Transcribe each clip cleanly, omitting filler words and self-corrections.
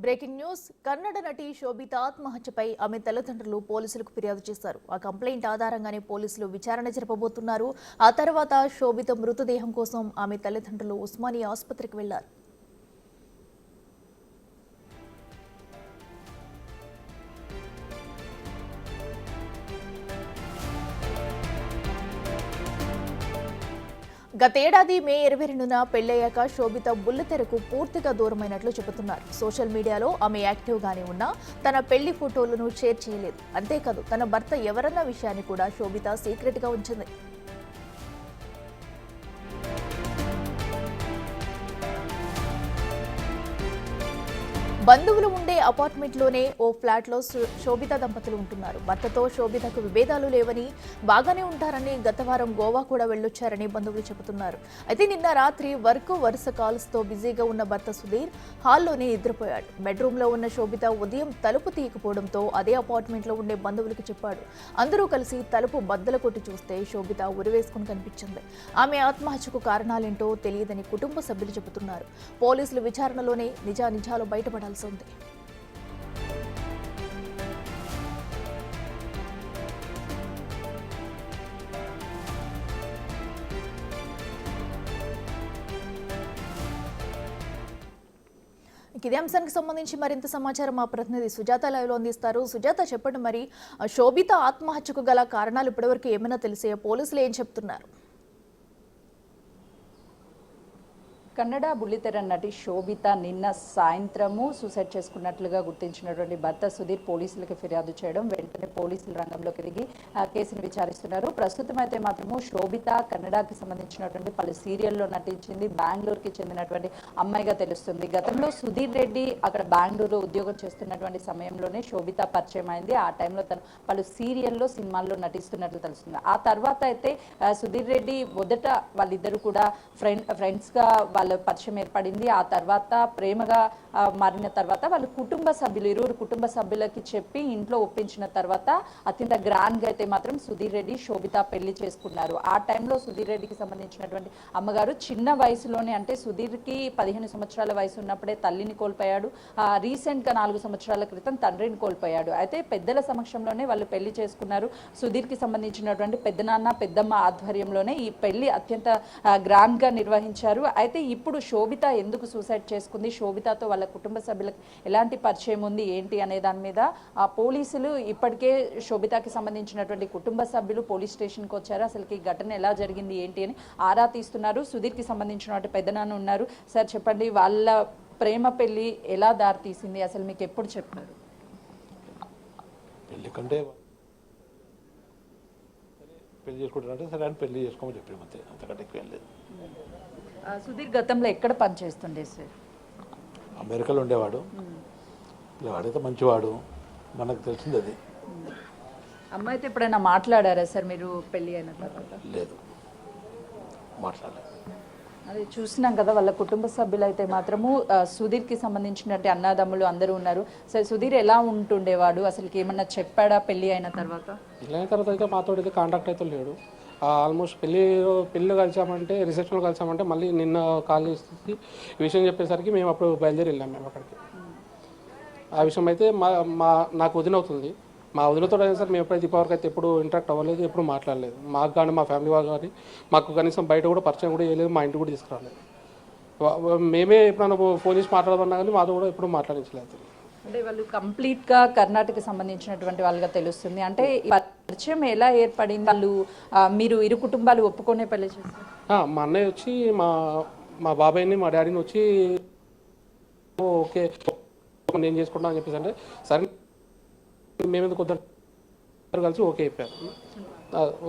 Breaking news Kannada నటి శోభిత ఆత్మహత్యపై ఆమె తల్లిదండ్రులు పోలీసులకు ఫిర్యాదు చేశారు. ఆ కంప్లైంట్ ఆధారంగానే పోలీసులు విచారణ జరపబోతున్నారు. ఆ తర్వాత శోభిత మృతదేహం కోసం ఆమె తల్లిదండ్రులు ఉస్మానియా ఆసుపత్రికి వెళ్లారు. గతేడాది మే 22న పెళ్లయ్యాక శోభిత బుల్లితెరకు పూర్తిగా దూరమైనట్లు చెబుతున్నారు. సోషల్ మీడియాలో ఆమె యాక్టివ్ గానే ఉన్నా తన పెళ్లి ఫోటోలను షేర్ చేయలేదు. అంతేకాదు తన భర్త ఎవరన్న విషయాన్ని కూడా శోభిత సీక్రెట్ గా ఉంచింది. బంధువులు ఉండే అపార్ట్మెంట్లోనే ఓ ఫ్లాట్లో శోభిత దంపతులు ఉంటున్నారు. భర్తతో శోభితకు విభేదాలు లేవని, బాగానే ఉంటారని, గత వారం గోవా కూడా వెళ్లొచ్చారని బంధువులు చెబుతున్నారు. అయితే నిన్న రాత్రి వరుస కాల్స్తో బిజీగా ఉన్న భర్త సుధీర్ హాల్లోనే నిద్రపోయాడు. బెడ్రూమ్లో ఉన్న శోభిత ఉదయం తలుపు తీయకపోవడంతో అదే అపార్ట్మెంట్లో ఉండే బంధువులకు చెప్పాడు. అందరూ కలిసి తలుపు బద్దలు కొట్టి చూస్తే శోభిత ఉరివేసుకుని కనిపించింది. ఆమె ఆత్మహత్యకు కారణాలేంటో తెలియదని కుటుంబ సభ్యులు చెబుతున్నారు. పోలీసుల విచారణలోనే నిజాలు బయటపడాల్సి ఉంది. ఇదే అంశానికి సంబంధించి మరింత సమాచారం మా ప్రతినిధి సుజాత లైవ్ లో అందిస్తారు. సుజాత, చెప్పండి, మరి శోభిత ఆత్మహత్యకు గల కారణాలు ఇప్పటివరకు ఏమైనా తెలిసే? పోలీసులు ఏం చెప్తున్నారు? కన్నడ బుల్లితెర నటి శోభిత నిన్న సాయంత్రము సూసైడ్ చేసుకున్నట్లుగా గుర్తించినటువంటి భర్త సుధీర్ పోలీసులకు ఫిర్యాదు చేయడం, వెంటనే పోలీసులు రంగంలోకి దిగి కేసును విచారిస్తున్నారు. ప్రస్తుతం అయితే మాత్రము శోభిత కన్నడకి సంబంధించినటువంటి పలు సీరియల్లో నటించింది. బెంగళూరుకి చెందినటువంటి అమ్మాయిగా తెలుస్తుంది. గతంలో సుధీర్ రెడ్డి అక్కడ బెంగళూరులో ఉద్యోగం చేస్తున్నటువంటి సమయంలోనే శోభిత పరిచయం అయింది. ఆ టైంలో తను పలు సీరియల్లో, సినిమాల్లో నటిస్తున్నట్లు తెలుస్తుంది. ఆ తర్వాత అయితే సుధీర్ రెడ్డి మొదట వాళ్ళిద్దరు కూడా ఫ్రెండ్స్గా వాళ్ళ పరిచయం ఏర్పడింది. ఆ తర్వాత ప్రేమగా మారిన తర్వాత వాళ్ళు ఇరువురు కుటుంబ సభ్యులకి చెప్పి ఇంట్లో ఒప్పించిన తర్వాత అత్యంత గ్రాండ్గా అయితే మాత్రం సుధీర్ రెడ్డి శోభిత పెళ్లి చేసుకున్నారు. ఆ టైంలో సుధీర్ రెడ్డికి సంబంధించినటువంటి అమ్మగారు చిన్న వయసులోనే, అంటే సుధీర్కి 15 సంవత్సరాల వయసు ఉన్నప్పుడే తల్లిని కోల్పోయాడు. రీసెంట్గా 4 సంవత్సరాల క్రితం తండ్రిని కోల్పోయాడు. అయితే పెద్దల సమక్షంలోనే వాళ్ళు పెళ్లి చేసుకున్నారు. సుధీర్కి సంబంధించినటువంటి పెద్దనాన్న పెద్దమ్మ ఆధ్వర్యంలోనే ఈ పెళ్లి అత్యంత గ్రాండ్గా నిర్వహించారు. అయితే ఇప్పుడు శోభిత ఎందుకు సూసైడ్ చేసుకుంది, శోభితతో వాళ్ళ కుటుంబ సభ్యులకు ఎలాంటి పరిచయం ఉంది ఏంటి అనే దాని మీద పోలీసులు ఇప్పటికే శోభితకి సంబంధించినటువంటి కుటుంబ సభ్యులు పోలీస్ స్టేషన్కి వచ్చారు. అసలుకి ఈ ఘటన ఎలా జరిగింది ఏంటి అని ఆరా తీస్తున్నారు. సుధీర్కి సంబంధించినటువంటి పెద్దనాన్న ఉన్నారు. సార్ చెప్పండి, వాళ్ళ ప్రేమ పెళ్లి ఎలా దారి తీసింది, అసలు మీకు ఎప్పుడు చెప్పారు? పెళ్లి కంటే పెళ్లి చేసుకుంటారంటే సరే అని పెళ్లి చేసుకోమని చెప్పాము, అంతే, అంతకంటే ఎక్కువ ఏం లేదు. సుధీర్ గతంలో ఎక్కడ పనిచేస్తుండే సార్? అమెరికాలో ఉండేవాడు. వాడైతే మంచివాడు, మనకు తెలిసింది అది. అమ్మాయితో ఎప్పుడైనా మాట్లాడారా సార్ మీరు పెళ్లి అయిన తర్వాత? లేదు, మాట్లాడలేదు. అదే చూసినాం కదా, వాళ్ళ కుటుంబ సభ్యులు అయితే మాత్రము సుధీర్కి సంబంధించినట్టు అన్నదమ్ములు అందరూ ఉన్నారు. సరే, సుధీర్ ఎలా ఉంటుండేవాడు, అసలుకి ఏమన్నా చెప్పాడా పెళ్లి అయిన తర్వాత? పెళ్ళి అయిన తర్వాత అయితే మాతో అయితే కాంటాక్ట్ అయితే లేడు. ఆల్మోస్ట్ పెళ్ళి కలిసామంటే, రిసెప్షన్లో కలిసామంటే మళ్ళీ నిన్న కాల్ చేసి ఈ విషయం చెప్పేసరికి మేము అప్పుడు బయలుదేరి వెళ్ళాము మేము అక్కడికి. ఆ విషయం అయితే నాకు వదిన అవుతుంది. మా వదినతో అయినా సరే మేము ఎప్పుడైతే ఇప్పటివరకు అయితే ఎప్పుడు ఇంటరాక్ట్ అవ్వలేదు, ఎప్పుడు మాట్లాడలేదు. మాకు కానీ మా ఫ్యామిలీ వాళ్ళు కానీ మాకు కనీసం బయట కూడా పరిచయం కూడా చేయలేదు, మా ఇంటికి కూడా తీసుకురాలేదు. మేమే ఎప్పుడైనా ఫోన్ చేసి మాట్లాడమన్నా కానీ మాతో కూడా ఎప్పుడు మాట్లాడించలేదు. అంటే వాళ్ళు కంప్లీట్గా కర్ణాటకకి సంబంధించినటువంటి వాళ్ళగా తెలుస్తుంది. అంటే పరిచయం ఎలా ఏర్పడింది? వాళ్ళు మీరు ఇరు కుటుంబాలు ఒప్పుకునే పెళ్లి చేస్తారు? మా అన్నయ్య వచ్చి మా బాబాయ్ని మా డాడీని వచ్చి ఓకే నేను చేసుకుంటాను అని చెప్పేసి అంటే సరే మేమెందుకు కొద్దిగా కలిసి ఓకే చెప్పారు.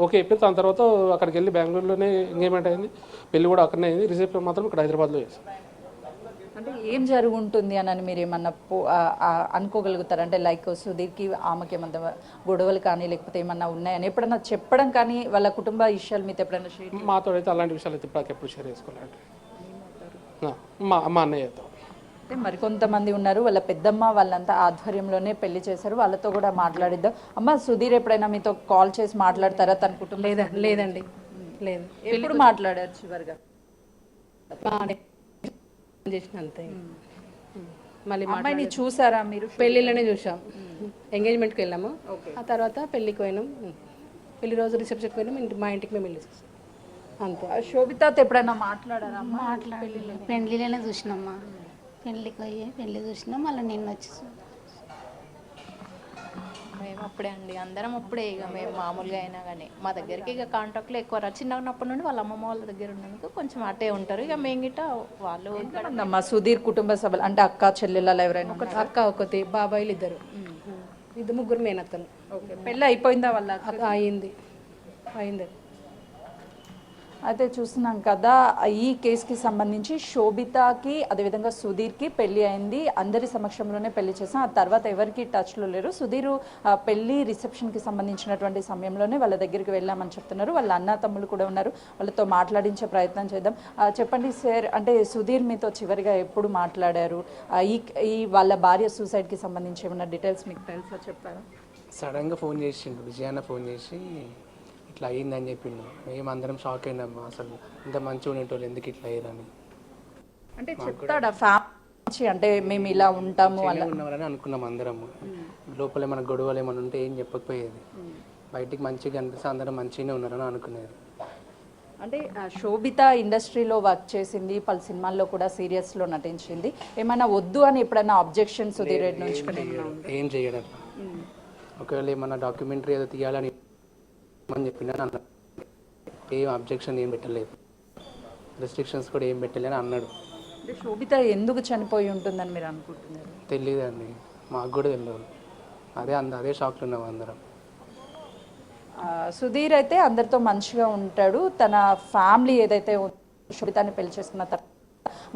ఓకే చెప్పి దాని తర్వాత అక్కడికి వెళ్ళి బెంగళూరులోనే ఎంగేజ్మెంట్ అయింది. పెళ్లి కూడా అక్కడనే అయింది. రిసెప్షన్ మాత్రం ఇక్కడ హైదరాబాద్లో చేస్తాం. అంటే ఏం జరుగుంటుంది అని మీరు ఏమన్నా అనుకోగలుగుతారు? అంటే లైక్ సుధీర్కి ఆమెకి ఏమన్నా గొడవలు కానీ లేకపోతే ఏమన్నా ఉన్నాయని ఎప్పుడన్నా చెప్పడం కానీ వాళ్ళ కుటుంబ విషయాలు మీతో ఎప్పుడైనా షేర్? మాతో అయితే అలాంటి విషయాలు అయితే ఇప్పుడు ఎప్పుడు షేర్ చేసుకోలేదు. మా అన్నయ్యతో అంటే మరికొంతమంది ఉన్నారు, వాళ్ళ పెద్దమ్మ వాళ్ళంతా ఆధ్వర్యంలోనే పెళ్లి చేశారు. వాళ్ళతో కూడా మాట్లాడిద్దాం. అమ్మ, సుధీర్ ఎప్పుడైనా మీతో కాల్ చేసి మాట్లాడతారా తన కుటుంబం? లేదండి, లేదు. ఎప్పుడు మాట్లాడారు చివరిగా? చేసిన అంతే. మళ్ళీ అమ్మాయిని చూసారా మీరు? పెళ్ళిళ్ళనే చూసాం. ఎంగేజ్మెంట్కి వెళ్ళాము, ఆ తర్వాత పెళ్ళికి పోయినాం. పెళ్లి రోజు రిసెప్షన్కి పోయినాం. మా ఇంటికి మేము వెళ్ళి అంతే. శోభితతో ఎప్పుడైనా మాట్లాడారా? పెళ్ళిలోనే చూసినమ్మా. పెళ్ళికి పోయి పెళ్ళి చూసినాం, మళ్ళీ నిన్న వచ్చి మేము అప్పుడే అండి, అందరం అప్పుడే. ఇక మేము మామూలుగా అయినా కానీ మా దగ్గరికి ఇక కాంటాక్ట్లో ఎక్కువ చిన్నగా ఉన్నప్పటి నుండి వాళ్ళ అమ్మమ్మ వాళ్ళ దగ్గర ఉన్నందుకు కొంచెం అటే ఉంటారు. ఇక మేము గిట్ట వాళ్ళు అమ్మా సుధీర్ కుటుంబ సభ్యులు అంటే అక్క చెల్లెళ్ళ ఎవరైనా ఒక అక్క ఒకటి, బాబాయిలు ఇద్దరు, ముగ్గురు మేనత్తలు. పెళ్ళి అయిపోయిందా వాళ్ళ? అయింది. అయితే చూస్తున్నాం కదా, ఈ కేసుకి సంబంధించి శోభితకి అదేవిధంగా సుధీర్కి పెళ్లి అయింది. అందరి సమక్షంలోనే పెళ్లి చేసాం. ఆ తర్వాత ఎవరికి టచ్లో లేరు. సుధీర్ పెళ్లి రిసెప్షన్కి సంబంధించినటువంటి సమయంలోనే వాళ్ళ దగ్గరికి వెళ్ళామని చెప్తున్నారు. వాళ్ళ అన్న తమ్ముళ్ళు కూడా ఉన్నారు, వాళ్ళతో మాట్లాడించే ప్రయత్నం చేద్దాం. చెప్పండి సార్, అంటే సుధీర్ మీతో చివరిగా ఎప్పుడు మాట్లాడారు? ఈ వాళ్ళ భార్య సూసైడ్కి సంబంధించి ఏమైనా డీటెయిల్స్ మీకు తెలుసా, చెప్తారా? సడన్గా ఫోన్ చేసిండు, విజయాన్న ఫోన్ చేసి ఇట్లా అయ్యిందని చెప్పిండు. మేమందరం షాక్ అయినాము, అసలు ఇంత మంచిగా ఉండేటోళ్ళు ఎందుకు ఇట్లా అయ్యారని. అంటే చెప్తాడా ఫ్యామిలీ అంటే మేము ఇలా ఉంటాము అలా ఉన్నవారని అనుకున్నాం అందరము. లోపల ఏమైనా గొడవలు ఏమైనా ఉంటే ఏం చెప్పకపోయేది. బయటికి మంచిగా కనిపిస్తే అందరం మంచిగానే ఉన్నారని అనుకునేది. అంటే శోభిత ఇండస్ట్రీలో వర్క్ చేసింది, పలు సినిమాల్లో కూడా సీరియల్స్లో నటించింది. ఏమైనా వద్దు అని ఎప్పుడైనా అబ్జెక్షన్ సుధీర్ రెడ్డి నుంచి ఏం చేయడం. ఒకవేళ ఏమన్నా డాక్యుమెంటరీ ఏదో తీయాలని అని చెప్పిన ఏం అబ్జెక్షన్ ఏం పెట్టలేదు, రెస్ట్రిక్షన్స్ కూడా ఏం పెట్టలేని అన్నాడు. అంటే శోభిత ఎందుకు చనిపోయి ఉంటుందని మీరు అనుకుంటున్నారు? తెలియదండి, మాకు కూడా తెలియదు. అదే షాక్లో ఉన్నాం అందరం. సుధీర్ అయితే అందరితో మంచిగా ఉంటాడు. తన ఫ్యామిలీ ఏదైతే శోభితాని పెళ్లి చేసుకున్న తర్వాత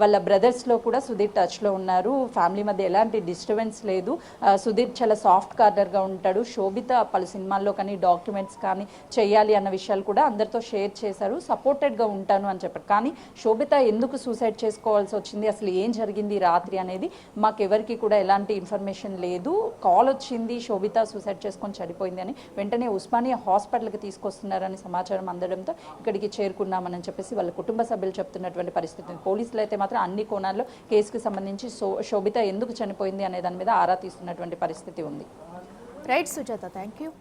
వాళ్ళ బ్రదర్స్లో కూడా సుధీర్ టచ్లో ఉన్నారు. ఫ్యామిలీ మధ్య ఎలాంటి డిస్టర్బెన్స్ లేదు. సుధీర్ చాలా సాఫ్ట్ కార్నర్గా ఉంటాడు. శోభిత పలు సినిమాల్లో కానీ డాక్యుమెంట్స్ కానీ చేయాలి అన్న విషయాలు కూడా అందరితో షేర్ చేశారు. సపోర్టెడ్గా ఉంటాను అని చెప్పారు. కానీ శోభిత ఎందుకు సూసైడ్ చేసుకోవాల్సి వచ్చింది, అసలు ఏం జరిగింది రాత్రి అనేది మాకెవరికి కూడా ఎలాంటి ఇన్ఫర్మేషన్ లేదు. కాల్ వచ్చింది శోభిత సూసైడ్ చేసుకొని చనిపోయింది అని, వెంటనే ఉస్మానియా హాస్పిటల్కి తీసుకొస్తున్నారని సమాచారం అందడంతో ఇక్కడికి చేరుకున్నామని చెప్పేసి వాళ్ళ కుటుంబ సభ్యులు చెప్తున్నటువంటి పరిస్థితి. పోలీసులు అయితే మాత్రం అన్ని కోణాల్లో కేసుకు సంబంధించి శోభిత ఎందుకు చనిపోయింది అనే దాని మీద ఆరా తీస్తున్నటువంటి పరిస్థితి ఉంది. Right Sujatha, thank you.